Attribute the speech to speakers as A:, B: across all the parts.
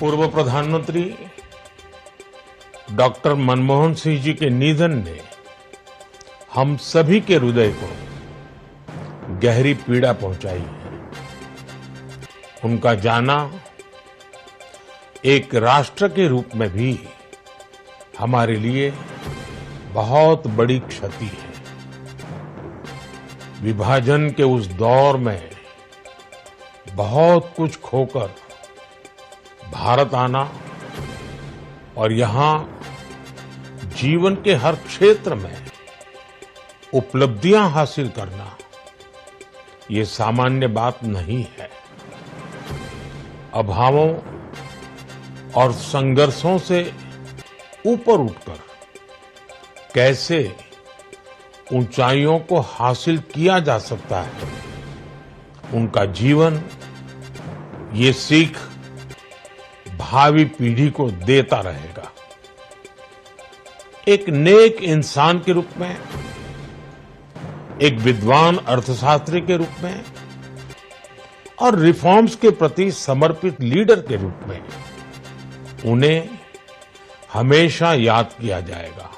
A: पूर्व प्रधानमंत्री डॉक्टर मनमोहन सिंह जी के निधन ने हम सभी के हृदय को गहरी पीड़ा पहुंचाई है। उनका जाना एक राष्ट्र के रूप में भी हमारे लिए बहुत बड़ी क्षति है। विभाजन के उस दौर में बहुत कुछ खोकर भारत आना और यहां जीवन के हर क्षेत्र में उपलब्धियां हासिल करना ये सामान्य बात नहीं है। अभावों और संघर्षों से ऊपर उठकर कैसे ऊंचाइयों को हासिल किया जा सकता है, उनका जीवन ये सीख भावी पीढ़ी को देता रहेगा। एक नेक इंसान के रूप में, एक विद्वान अर्थशास्त्री के रूप में और रिफॉर्म्स के प्रति समर्पित लीडर के रूप में उन्हें हमेशा याद किया जाएगा।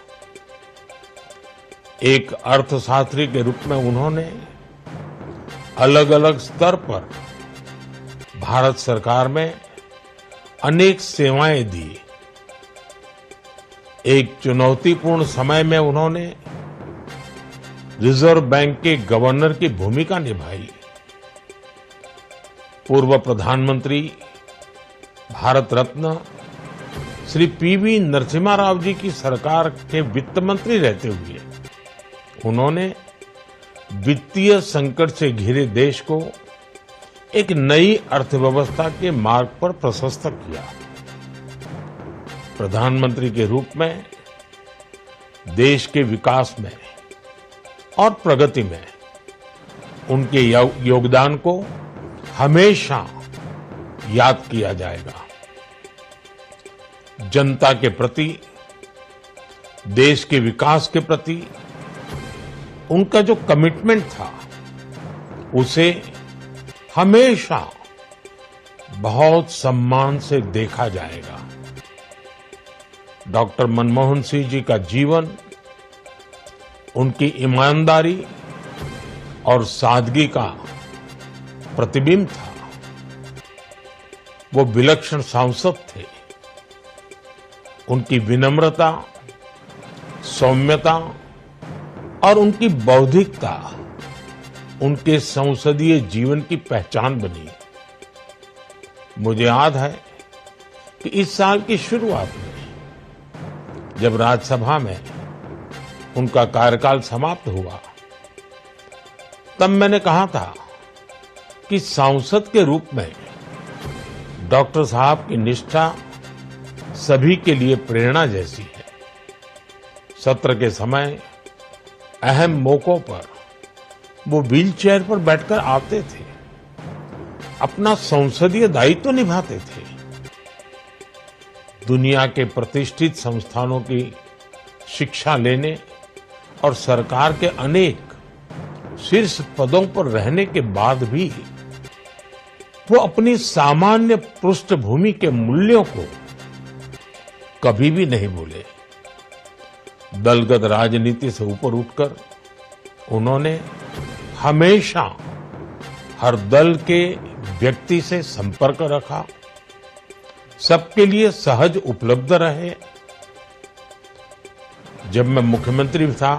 A: एक अर्थशास्त्री के रूप में उन्होंने अलग अलग स्तर पर भारत सरकार में अनेक सेवाएं दी। एक चुनौतीपूर्ण समय में उन्होंने रिजर्व बैंक के गवर्नर की भूमिका निभाई। पूर्व प्रधानमंत्री भारत रत्न श्री पीवी नरसिम्हा राव जी की सरकार के वित्त मंत्री रहते हुए उन्होंने वित्तीय संकट से घिरे देश को एक नई अर्थव्यवस्था के मार्ग पर प्रशस्त किया। प्रधानमंत्री के रूप में देश के विकास में और प्रगति में उनके योगदान को हमेशा याद किया जाएगा। जनता के प्रति, देश के विकास के प्रति उनका जो कमिटमेंट था उसे हमेशा बहुत सम्मान से देखा जाएगा। डॉक्टर मनमोहन सिंह जी का जीवन उनकी ईमानदारी और सादगी का प्रतिबिंब था। वो विलक्षण सांसद थे। उनकी विनम्रता, सौम्यता और उनकी बौद्धिकता उनके संसदीय जीवन की पहचान बनी। मुझे याद है कि इस साल की शुरुआत में जब राज्यसभा में उनका कार्यकाल समाप्त हुआ, तब मैंने कहा था कि सांसद के रूप में डॉक्टर साहब की निष्ठा सभी के लिए प्रेरणा जैसी है। सत्र के समय अहम मौकों पर वो व्हीलचेयर पर बैठकर आते थे, अपना संसदीय दायित्व निभाते थे। दुनिया के प्रतिष्ठित संस्थानों की शिक्षा लेने और सरकार के अनेक शीर्ष पदों पर रहने के बाद भी वो अपनी सामान्य पृष्ठभूमि के मूल्यों को कभी भी नहीं भूले। दलगत राजनीति से ऊपर उठकर उन्होंने हमेशा हर दल के व्यक्ति से संपर्क रखा, सबके लिए सहज उपलब्ध रहे। जब मैं मुख्यमंत्री था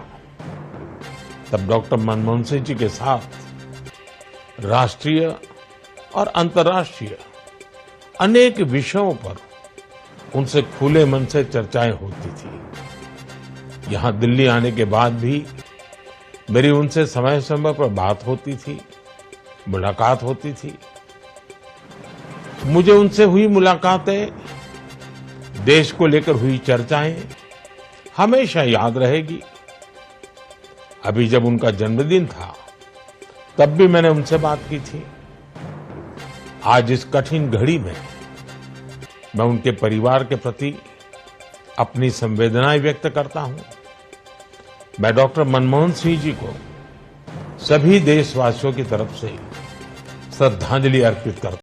A: तब डॉक्टर मनमोहन सिंह जी के साथ राष्ट्रीय और अंतर्राष्ट्रीय अनेक विषयों पर उनसे खुले मन से चर्चाएं होती थी। यहां दिल्ली आने के बाद भी मेरी उनसे समय समय पर बात होती थी, मुलाकात होती थी। मुझे उनसे हुई मुलाकातें, देश को लेकर हुई चर्चाएं हमेशा याद रहेगी। अभी जब उनका जन्मदिन था तब भी मैंने उनसे बात की थी। आज इस कठिन घड़ी में मैं उनके परिवार के प्रति अपनी संवेदनाएं व्यक्त करता हूं। मैं डॉक्टर मनमोहन सिंह जी को सभी देशवासियों की तरफ से श्रद्धांजलि अर्पित करता हूं।